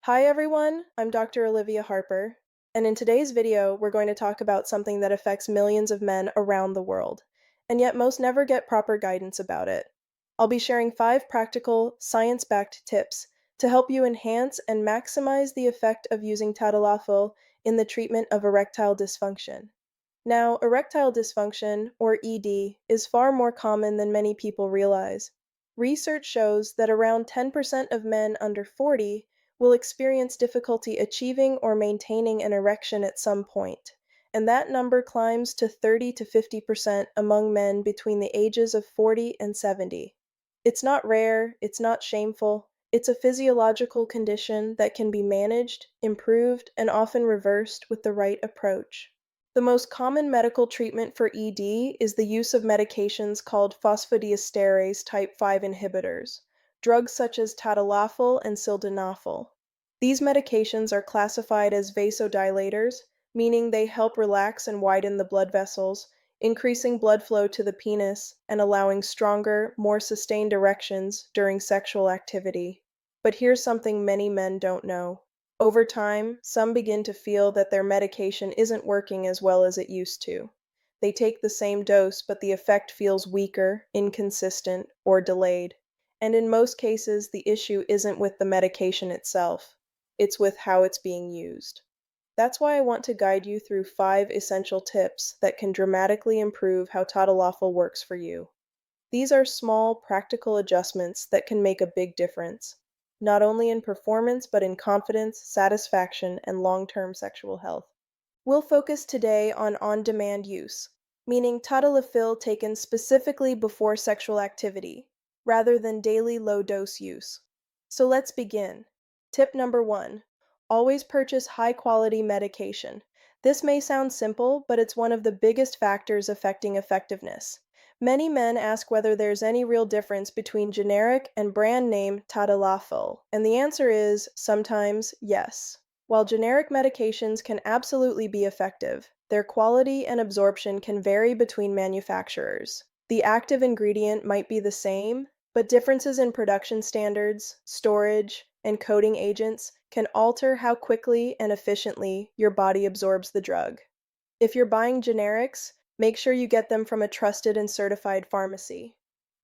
Hi everyone, I'm Dr. Olivia Harper, and in today's video, we're going to talk about something that affects millions of men around the world, and yet most never get proper guidance about it. I'll be sharing 5 practical, science-backed tips to help you enhance and maximize the effect of using Tadalafil in the treatment of erectile dysfunction. Now, erectile dysfunction, or ED, is far more common than many people realize. Research shows that around 10% of men under 40 will experience difficulty achieving or maintaining an erection at some point, and that number climbs to 30 to 50% among men between the ages of 40 and 70. It's not rare, it's not shameful, it's a physiological condition that can be managed, improved, and often reversed with the right approach. The most common medical treatment for ED is the use of medications called phosphodiesterase type 5 inhibitors, drugs such as tadalafil and sildenafil. These medications are classified as vasodilators, meaning they help relax and widen the blood vessels, increasing blood flow to the penis and allowing stronger, more sustained erections during sexual activity. But here's something many men don't know. Over time, some begin to feel that their medication isn't working as well as it used to. They take the same dose, but the effect feels weaker, inconsistent, or delayed. And in most cases, the issue isn't with the medication itself, it's with how it's being used. That's why I want to guide you through 5 essential tips that can dramatically improve how Tadalafil works for you. These are small, practical adjustments that can make a big difference, not only in performance but in confidence, satisfaction, and long-term sexual health. We'll focus today on on-demand use, meaning Tadalafil taken specifically before sexual activity, rather than daily low-dose use. So let's begin. Tip number 1. Always purchase high-quality medication. This may sound simple, but it's one of the biggest factors affecting effectiveness. Many men ask whether there's any real difference between generic and brand name Tadalafil, and the answer is sometimes yes. While generic medications can absolutely be effective, their quality and absorption can vary between manufacturers. The active ingredient might be the same, but differences in production standards, storage, and coating agents can alter how quickly and efficiently your body absorbs the drug. If you're buying generics, make sure you get them from a trusted and certified pharmacy.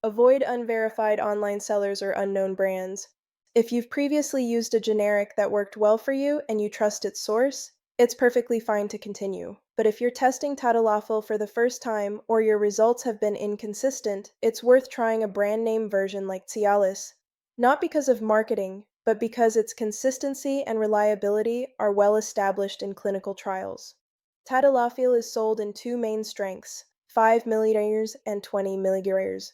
Avoid unverified online sellers or unknown brands. If you've previously used a generic that worked well for you and you trust its source, it's perfectly fine to continue. But if you're testing Tadalafil for the first time or your results have been inconsistent, it's worth trying a brand name version like Cialis. Not because of marketing, but because its consistency and reliability are well established in clinical trials. Tadalafil is sold in 2 main strengths, 5 milliliters and 20 milliliters.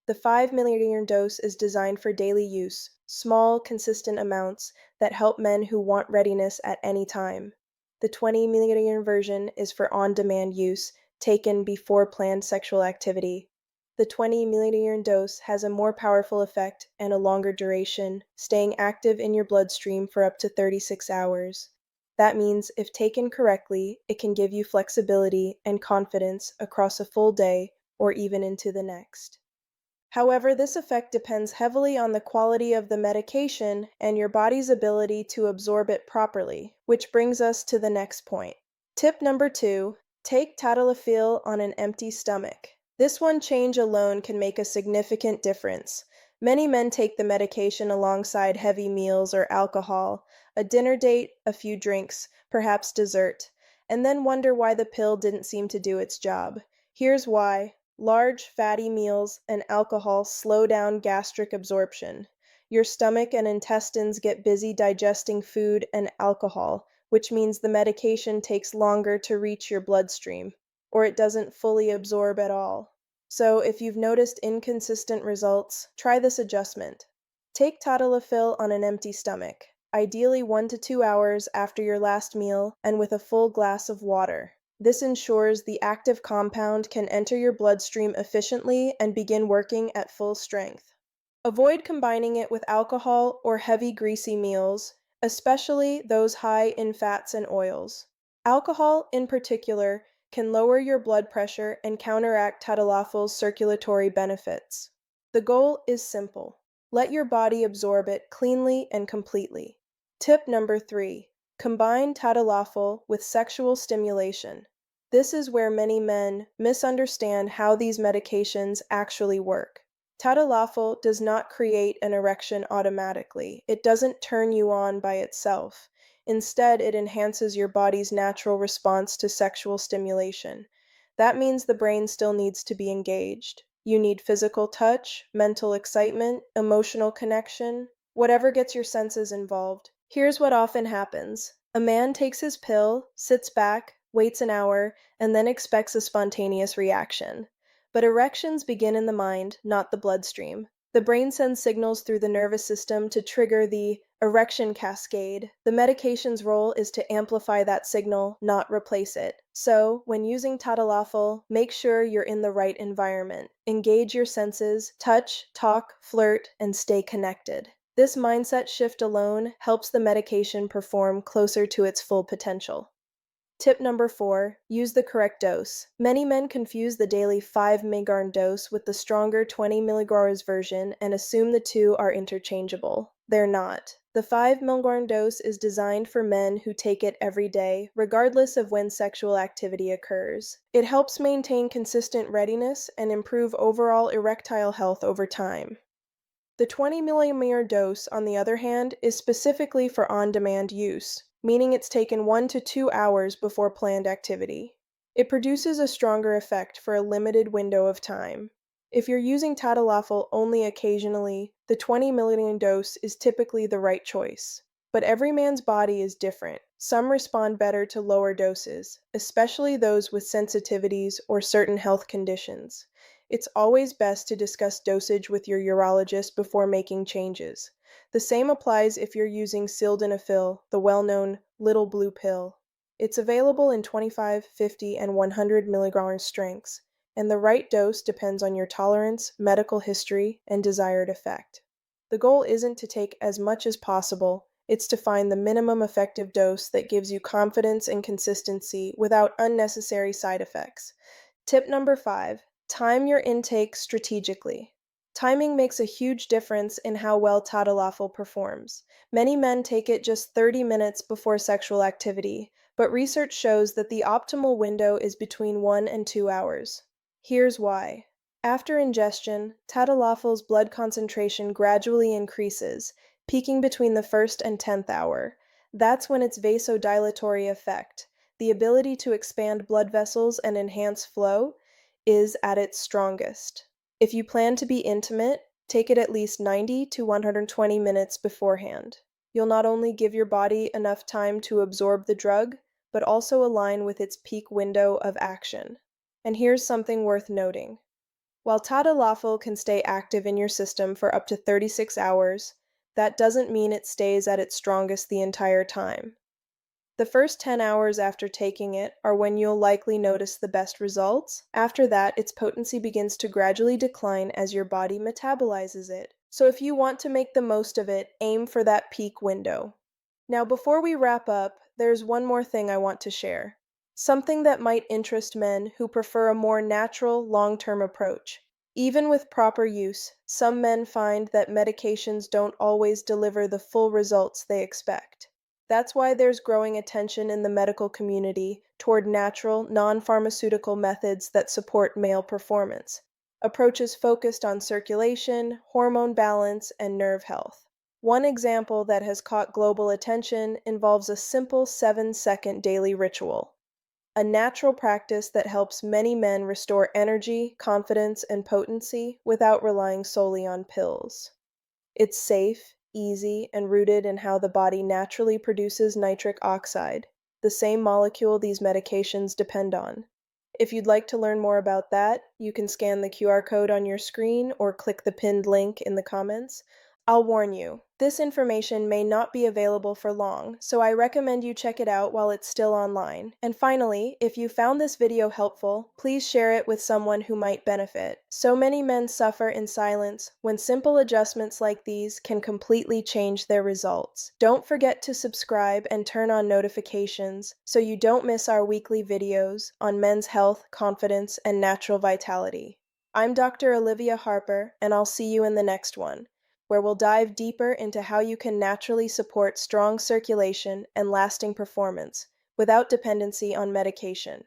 The 5 milliliter dose is designed for daily use, small, consistent amounts that help men who want readiness at any time. The 20 milliliter version is for on-demand use, taken before planned sexual activity. The 20 milliliter dose has a more powerful effect and a longer duration, staying active in your bloodstream for up to 36 hours. That means if taken correctly, it can give you flexibility and confidence across a full day or even into the next. However, this effect depends heavily on the quality of the medication and your body's ability to absorb it properly, which brings us to the next point. Tip number 2, take Tadalafil on an empty stomach. This one change alone can make a significant difference. Many men take the medication alongside heavy meals or alcohol, a dinner date, a few drinks, perhaps dessert, and then wonder why the pill didn't seem to do its job. Here's why. Large, fatty meals and alcohol slow down gastric absorption. Your stomach and intestines get busy digesting food and alcohol, which means the medication takes longer to reach your bloodstream, or it doesn't fully absorb at all. So, if you've noticed inconsistent results, try this adjustment. Take Tadalafil on an empty stomach, ideally 1 to 2 hours after your last meal and with a full glass of water. This ensures the active compound can enter your bloodstream efficiently and begin working at full strength. Avoid combining it with alcohol or heavy greasy meals, especially those high in fats and oils. Alcohol, in particular, can lower your blood pressure and counteract Tadalafil's circulatory benefits. The goal is simple. Let your body absorb it cleanly and completely. Tip number 3. Combine Tadalafil with sexual stimulation. This is where many men misunderstand how these medications actually work. Tadalafil does not create an erection automatically. It doesn't turn you on by itself. Instead, it enhances your body's natural response to sexual stimulation. That means the brain still needs to be engaged. You need physical touch, mental excitement, emotional connection, whatever gets your senses involved. Here's what often happens. A man takes his pill, sits back, waits an hour, and then expects a spontaneous reaction. But erections begin in the mind, not the bloodstream. The brain sends signals through the nervous system to trigger the erection cascade. The medication's role is to amplify that signal, not replace it. So, when using Tadalafil, make sure you're in the right environment. Engage your senses, touch, talk, flirt, and stay connected. This mindset shift alone helps the medication perform closer to its full potential. Tip number 4. Use the correct dose. Many men confuse the daily 5 mg dose with the stronger 20 mg version and assume the two are interchangeable. They're not. The 5 mg dose is designed for men who take it every day, regardless of when sexual activity occurs. It helps maintain consistent readiness and improve overall erectile health over time. The 20 millimeter dose, on the other hand, is specifically for on-demand use, meaning it's taken 1 to 2 hours before planned activity. It produces a stronger effect for a limited window of time. If you're using Tadalafil only occasionally, the 20 millimeter dose is typically the right choice. But every man's body is different. Some respond better to lower doses, especially those with sensitivities or certain health conditions. It's always best to discuss dosage with your urologist before making changes. The same applies if you're using sildenafil, the well-known little blue pill. It's available in 25, 50, and 100 milligram strengths, and the right dose depends on your tolerance, medical history, and desired effect. The goal isn't to take as much as possible, it's to find the minimum effective dose that gives you confidence and consistency without unnecessary side effects. Tip number 5. Time your intake strategically. Timing makes a huge difference in how well Tadalafil performs. Many men take it just 30 minutes before sexual activity, but research shows that the optimal window is between 1 and 2 hours. Here's why. After ingestion, Tadalafil's blood concentration gradually increases, peaking between the 1st and 10th hour. That's when its vasodilatory effect, the ability to expand blood vessels and enhance flow, is at its strongest. If you plan to be intimate, take it at least 90 to 120 minutes beforehand. You'll not only give your body enough time to absorb the drug, but also align with its peak window of action. And here's something worth noting. While Tadalafil can stay active in your system for up to 36 hours, that doesn't mean it stays at its strongest the entire time. The first 10 hours after taking it are when you'll likely notice the best results. After that, its potency begins to gradually decline as your body metabolizes it. So if you want to make the most of it, aim for that peak window. Now, before we wrap up, there's one more thing I want to share. Something that might interest men who prefer a more natural, long-term approach. Even with proper use, some men find that medications don't always deliver the full results they expect. That's why there's growing attention in the medical community toward natural, non-pharmaceutical methods that support male performance. Approaches focused on circulation, hormone balance, and nerve health. One example that has caught global attention involves a simple 7-second daily ritual. A natural practice that helps many men restore energy, confidence, and potency without relying solely on pills. It's safe, easy, and rooted in how the body naturally produces nitric oxide, the same molecule these medications depend on. If you'd like to learn more about that, you can scan the QR code on your screen or click the pinned link in the comments. I'll warn you, this information may not be available for long, so I recommend you check it out while it's still online. And finally, if you found this video helpful, please share it with someone who might benefit. So many men suffer in silence when simple adjustments like these can completely change their results. Don't forget to subscribe and turn on notifications so you don't miss our weekly videos on men's health, confidence, and natural vitality. I'm Dr. Olivia Harper, and I'll see you in the next one. where we'll dive deeper into how you can naturally support strong circulation and lasting performance without dependency on medication.